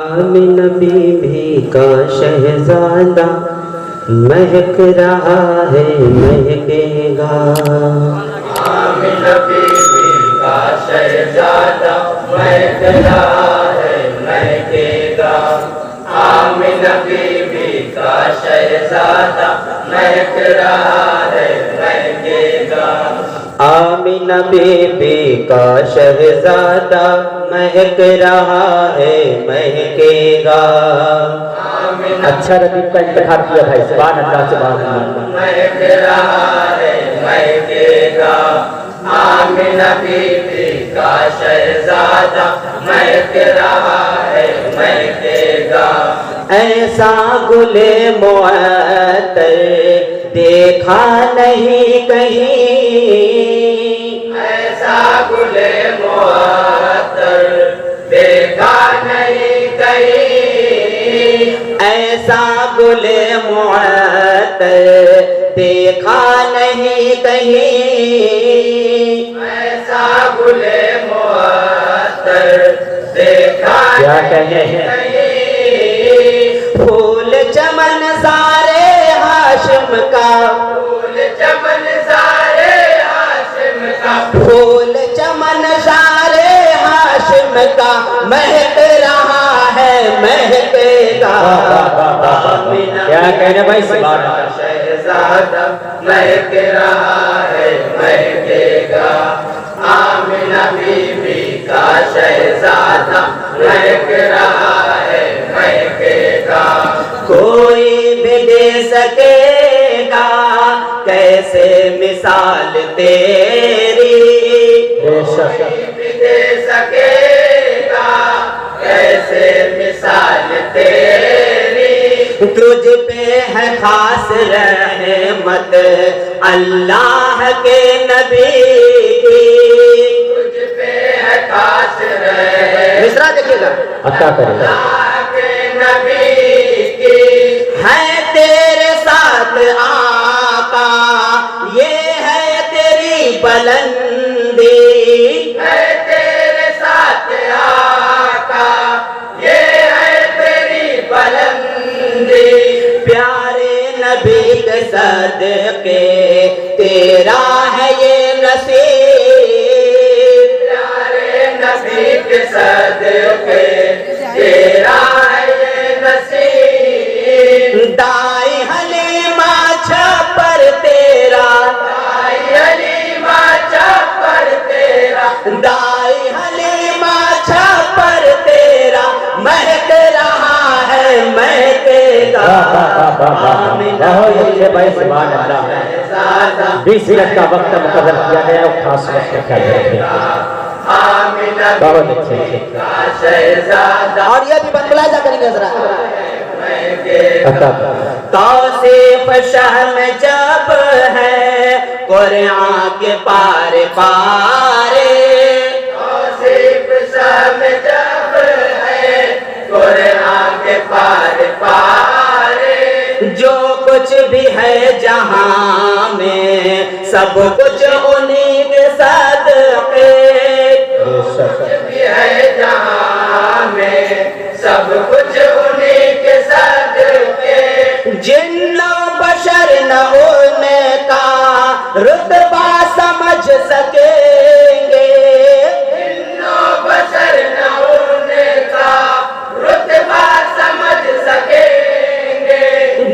आमिना बीबी का शहजादा महक रहा है महकेगा। आमिना बीबी का शहजादा महक रहा है महकेगा। आमिना बीबी का शहजादा महक रहा है महकेगा। आमिना बीबी का शहजादा महक रहा है महकेगा। अच्छा रदीफ का इंतखाब किया भाई, सुभान अल्लाह सुभान अल्लाह। महक रहा है महकेगा। आमिना बीबी का शहजादा महक रहा है महकेगा। ऐसा गुले मुअत्तर देखा नहीं कहीं। ऐसा गुले मुअत्तर देखा नहीं कहीं। ऐसा गुले मुअत्तर देखा नहीं कहीं। ऐसा गुले मुअत्तर देखा क्या नहीं कहने हैं? कहीं। फूल चमन सारे हाशिम का, फूल चमन सारे हाशिम का। फूल चमन सारे हाशिम का महक रहा है महकेगा। क्या कहने भाई, सुभान अल्लाह। शहजादा महक रहा है महकेगा। आमिना बीबी का शहजादा महक रहा है महकेगा। कोई भी दे सकेगा कैसे मिसाल तेरी। बेशक भी दे सकेगा कैसे मिसाल तेरी। तुझ पे है खास रहमत अल्लाह के नबी की। तुझ पे है खास मिसरा देखिएगा। अता करेगा। अल्लाह के नबी की। है तेरे साथ आका ये है तेरी बुलंदी। है तेरे साथ आका ये है तेरी बुलंदी। प्यारे नबी के सदके तेरा है ये नसीब। प्यारे नबी के सदके तेरा है ये नसीब। दाई हलीमा छपर तेरा, दाई हलीमा छपर तेरा। दाई हलीमा छपर तेरा महक रहा है महकेगा। बहुत अच्छे भाई, सुभान अल्लाह। 20 मिनट का वक्त मुकर्रर किया गया और खास वक्त रखा गया। आमिना बहुत अच्छे। का शहजादा और ये भी बतलाया जा करेंगे जरा। अता तौसीफ शहम जब है कुरान के पारे पारे। तौसीफ शहम जब है कुरान के पार पारे। जो कुछ भी है जहां में सब कुछ उन्हीं के सदके। बेशक भी है जहां में सब कुछ उन्हीं के सदके। जिन्नो बशर न उनका रुतबा समझ सकेंगे। जिन्नो बशर न उनका रुतबा समझ सकेंगे।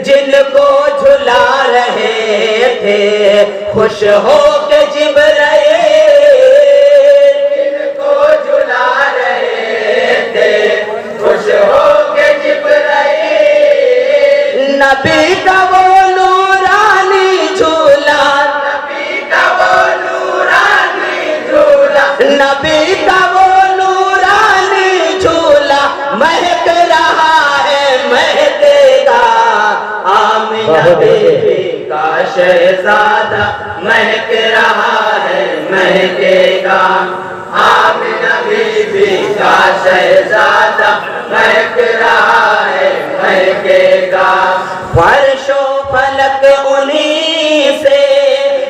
जिनको झुला रहे थे खुश हो के जिब्राइल। जिनको झुला रहे थे खुश हो के जिब्राइल। नबी का वो नूरानी झूला, नबी का वो नूरानी झूला। नबी का वो नूरानी झूला महक रहा है महकेगा। आमिना बीबी का शहजादा महक रहा है महकेगा। आमिना बीबी का शहजादा महक रहा है महकेगा। फर्शो फलक उन्हीं से,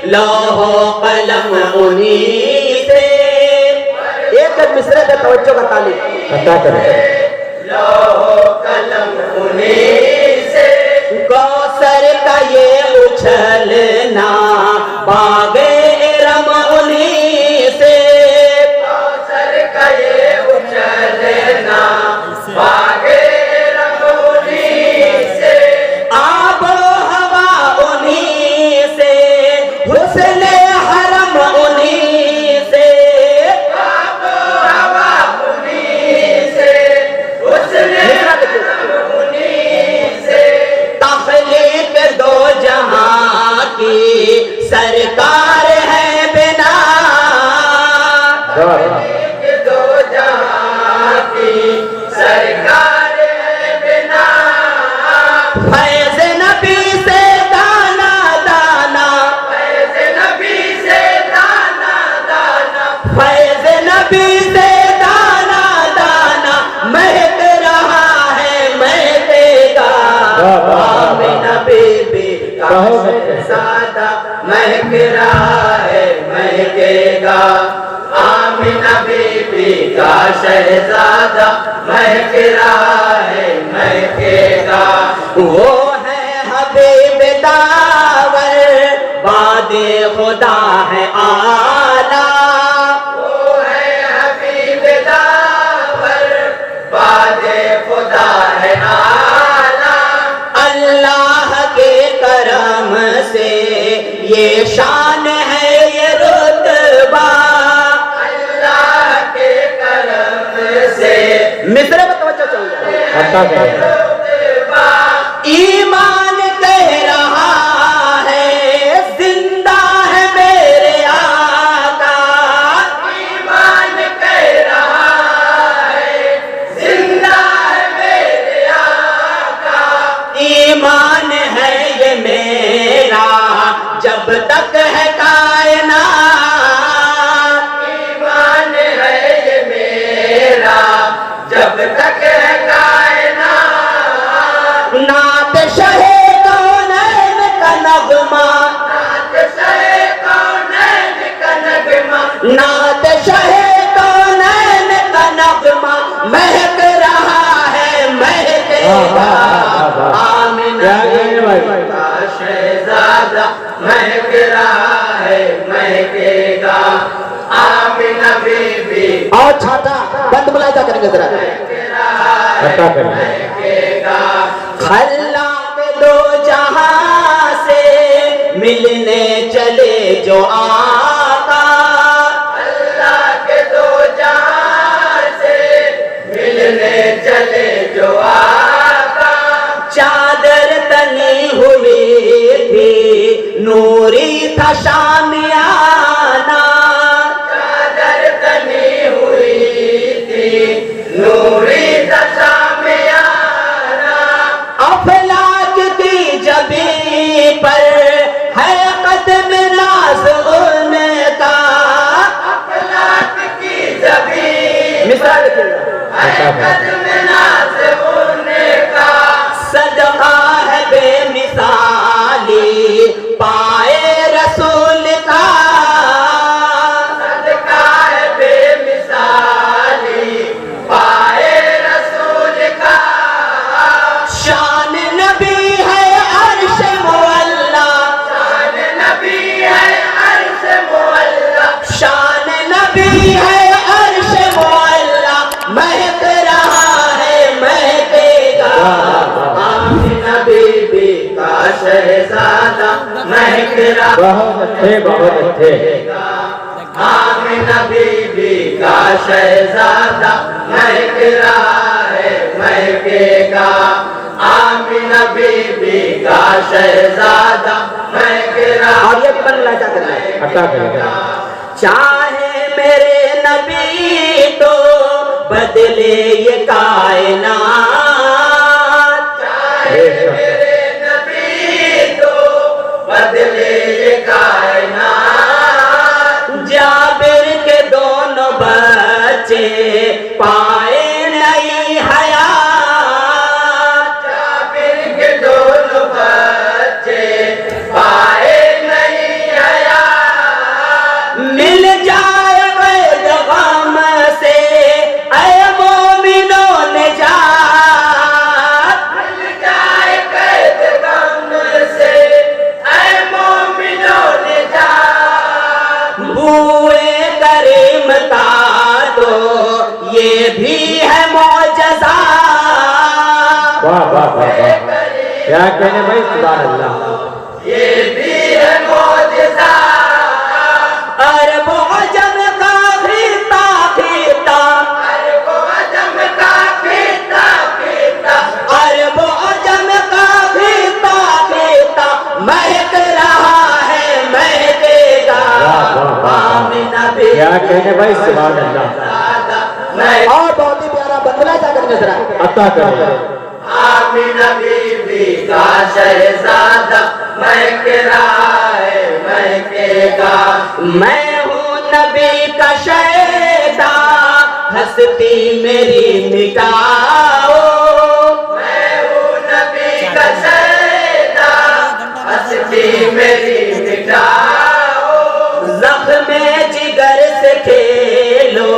लौहो कलम उन्हीं से। एक मिसरे का तवज्जो का तालीम। अता करेगा। लौह कलम उन्हीं से, कौसर का ये उछलना बागे रम उन्हीं से, कौसर का ये उछलना बागे रम उन्हीं से, आबो हवा उन्हीं से, हुस्न हरम उन्हीं से, आबो हवा उन्हीं से, हुस्न हरम उन्हीं से, तखलीक दो जहां की सरकार है बिना, दो जहां की सरकार है बिना, फैज़ नबी से दाना दाना, फैज़ नबी से दाना दाना, फैज़ नबी से दाना दाना महक रहा है महकेगा, आमिना बीबी का शहज़ादा महक रहा है महकेगा, आमिना बीबी का शहज़ादा महक रहा है महकेगा, वो है हबीब दावर वादे खुदा है आला, वो है हबीब दावर वादे खुदा है आला, अल्लाह के करम से ये शान है ये रुतबा, अल्लाह के करम से मिस्र में तवज्जो चाहिए, अच्छा करें। रुतबा, ईमान कह रहा है जिंदा है मेरे आका, ईमान कह रहा है जिंदा है मेरे आका, ईमान है ये मेरा जब तक है कायनात, ईमान है ये मेरा जब तक है कायनात, नात शहे कौनैन का नगमा, नात शहे कौनैन का नगमा, नात शहे कौनैन का नगमा महक रहा है महकेगा, आमिना भाई का शहजादा महक रहा है महकेगा, आमिना बीबी और छाता बंद मुलायजा करेंगे जरा, अच्छा करें। महकेगा, खल्ला के दो जहां से मिलने चले जो आका, अल्लाह के दो जहां से मिलने चले जो आका, चादर तनी हुई थी नूरी था शामियाना, चादर तनी हुई थी नूरी दशा में आना, अफलाक की जबी पर है कदम नाज उनका, अखलाक की जबी मिसाल है कदम नाज उनका, सदका है बेमिसाली पाए रसूल का, सदका है बेमिसाली पाए रसूल का, शान नबी है अर्श मुअल्ला, शान नबी है अर्श मुअल्ला, शान नबी है अर्श मुअल्ला महक रहा है महकेगा, आमिना बीबी का शहज़ादा महक रहा बहुत अच्छे बहुत अच्छे। आमिना बीबी का शहजादा महक रहा है महकेगा, आमिना बीबी का शहजादा महक रहा और ये बन लाजा करना है, अच्छा करें। चाहे मेरे नबी तो बदले ये कायनात, चाहे मेरे नबी तो बदले ये कायनात, जाबिर के दोनों बच्चे पाए नई हयात, जाबिर के दोनों बच्चे पाए नहीं हयात, मिल जाए गम से ऐ मोमिनों ने जा भी है मौजज़ा। वाह वाह वाह वाह, क्या कहने भाई, सुभान अल्लाह। ये भी है मौजज़ा। अरब अजम का खिता खिता, अरब अजम का खिता खिता, अरब अजम का खिता खिता महक रहा है, महकेगा। आमिना भी क्या कहने भाई, सुभान अल्लाह। और बहुत ही प्यारा बंगला जाकर नजर आए। अता करो। आमिना बीबी का शहजादा महक रहा है, महकेगा। मैं हूँ नबी का शैदा, हस्ती मेरी मिटाओ। मैं हूँ नबी का शैदा, हस्ती मेरी मिटाओ। ज़ख्म जिगर से खेलो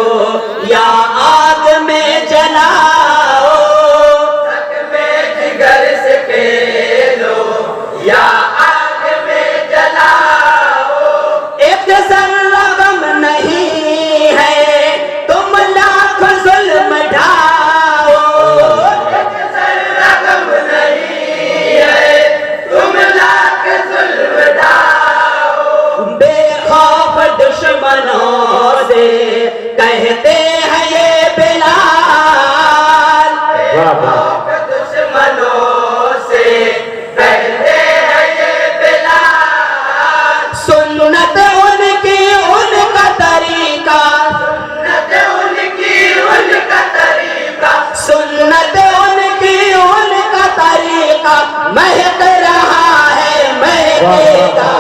या आग में जलाओ। में जिगर से खेलो या आग में जलाओ। एक ज़र्रा गम नहीं है, तुम लाख ज़ुल्म ढाओ। एक ज़र्रा गम नहीं है, तुम लाख ज़ुल्म ढाओ। बेखौफ दुश्मनों से कहते हैं ये बिलाल। वाह वाह, दुश्मनों से कहते हैं ये बिलाल। सुन्नत उनकी उनका तरीका, सुन्नत उनकी उनका तरीका, सुन्नत उनकी उनका तरीका महक रहा है, महकेगा।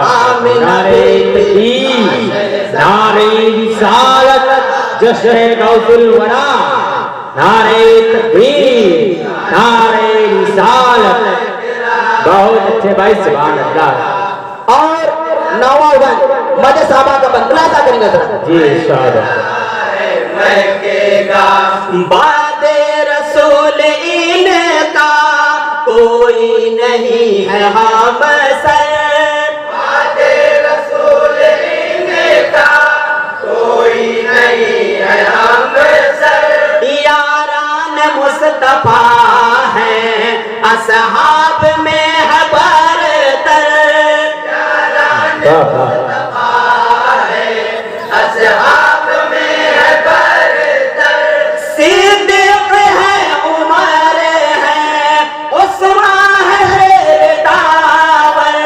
आमिना नारे तकबीर, नारे रिसालत, जश्न गौसुल वरा, नारे तकबीर, नारे रिसालत। बहुत अच्छे भाई, सुभान अल्लाह। और नवावन मजे साहबा का बंगला सा करेंगे जरा। जी इरशाद। महकेगा। बादे रसूल इनका कोई नहीं है हमसर। बादे रसूल इनका कोई नहीं है हमसर। यारान मुस्तफा है असहाब में है बरतर। वाह वाह, असहाब में है बरतर। सिद्दीक है, उमर है, उस्मान है दावर।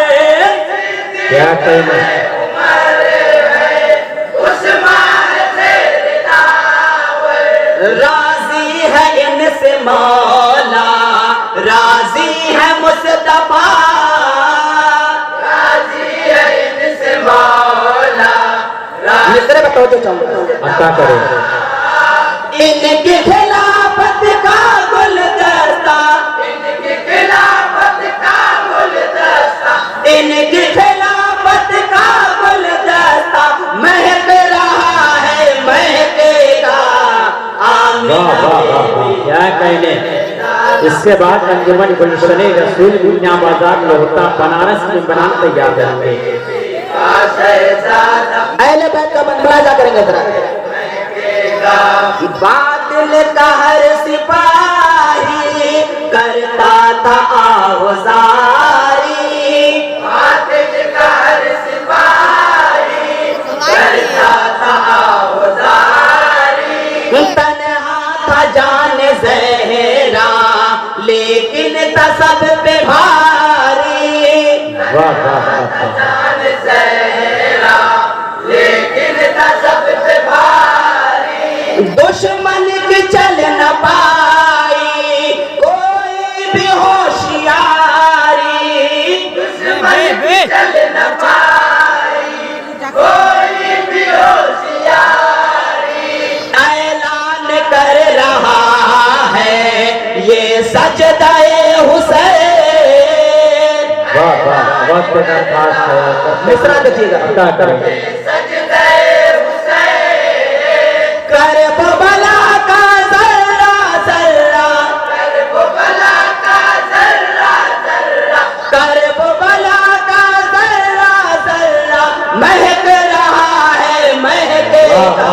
क्या कहने, उमर है, उस्मान से दावर। राजी है इनसे मौला, राजी है मुस्तफा। राजी है इनसे मौला। मिसरे बताओ तो चाहूंगा। अता करो। इनकी खिलाफत का गुलदस्ता, इनकी खिलाफत का गुलदस्ता, इनकी खिलाफत का गुलदस्ता महक रहा है, महकेगा। वाह आमीन। वाह वाह वाह, क्या कहने। इसके बाद अंजुमन गुलशने रसूल गुन्या बाजार लोहता बनारस में बनाना तैयार करेंगे। का शहजादा अहले बैत का बंगला जा करेंगे जरा। महकेगा। बातिल का हर सिपाही करता था आवाज़ारी। बातिल का हर सिपाही करता था आवाज़ारी। तन्हा था जान ज़हरा लेकिन था सब पे भारी। वाह वाह वाह वाह, जान सहरा लेकिन था सब पे भारी। दुश्मन की चल न पाई कोई भी होशियारी। दुश्मन की चल न पाई कोई भी होशियारी। ऐलान कर रहा है ये सजदाए हुसैन। वाह वाह, वक्त का खास ख्याल कर। मिसरा देखिएगा। अता करेंगे। सजदे हुसैन कर बला का जर्रा जर्रा, कर बला का जर्रा जर्रा, कर बला का जर्रा जर्रा महक रहा है, महकेगा।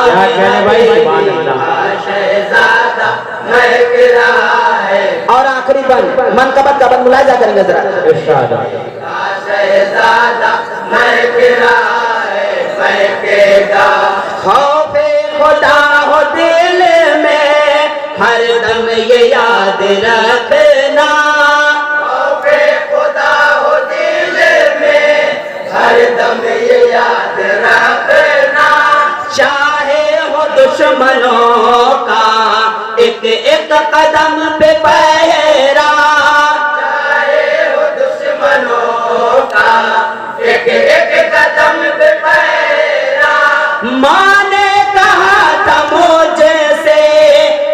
क्या कहने भाई, सुभान अल्लाह। शहजादा महक रहा है। और आखिरी बंद मनकबत का बंद मुलाजा करेंगे जरा। इरशाद। शहजादा महक रहा है, महकेगा। खौफे खुदा हो दिल में हर दम ये याद रखना, खौफे खुदा हो दिल में हर दम ये याद रखना। चाहे हो दुश्मनों का एक एक कदम पे पहरा, चाहे हो दुश्मनों का एक एक कदम पे पहरा। माँ ने कहा था मुझे से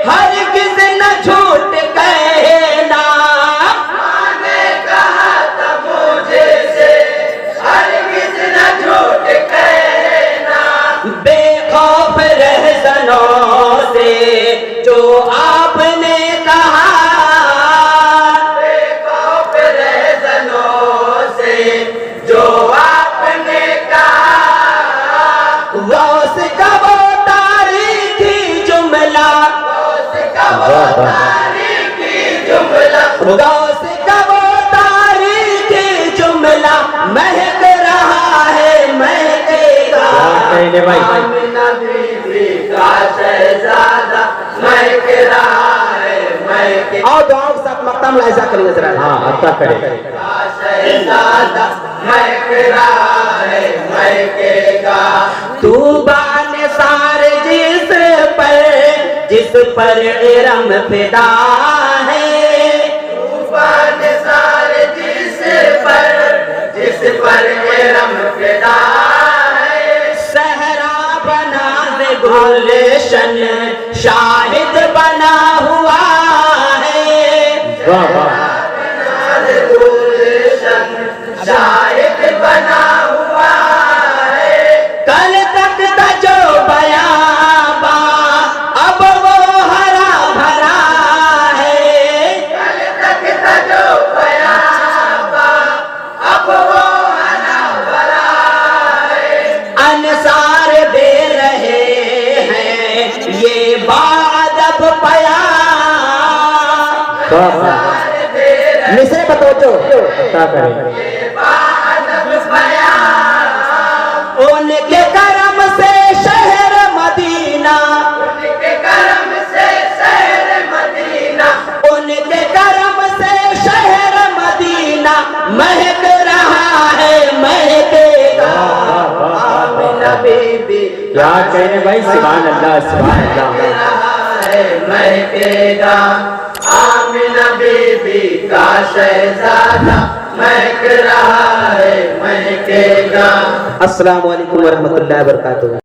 हरगिज़ न झूठ कहना, मैंने कहा था मुझे से हरगिज़ न झूठ कहना। बेखौफ रहज़नों से जो आपने कहा, बेखौफ रहज़नों से जो आपने कहा। गौस का वो तारीखी जुमला, उसका वो तारीखी जुमला। गौस का वो तारीखी जुमला महक रहा है, महकेगा। क्या कहने भाई, आमिना बीबी का शहजादा महक रहा है, महक। और दुआओं के साथ मक़ाम लाइज़ा करेंगे जरा। हाँ अता करे। शहजादा महक रहा है, महकेगा। तूबान सार जिस पर इरम फिदा है, तूफान सारे जिस पर इरम फिदा है। सहरा बना दे गुलशन शाहिद बना हुआ है, वाह वाह। गुलशन शाहिद बना हुआ है। कल तक था जो बयाबा अब वो हरा भरा है, कल तक था जो बयाबा अब वो हरा भरा है। अंसार दे रहे हैं ये बादब पया। वाह वाह। मिसरे बतोचो अता करे। उनके करम से शहर मदीना, उनके करम से शहर मदीना। उनके करम से शहर मदीना महक रहा है, महकेगा। आमिना बीबी क्या कहने भाई, सुभान अल्लाह, सुभान अल्लाह। महकेगा। आमिना बीबी का शहजादा महक रहा है, महकेगा। अस्सलाम वालेकुम व रहमतुल्लाहि व बरकातुहू।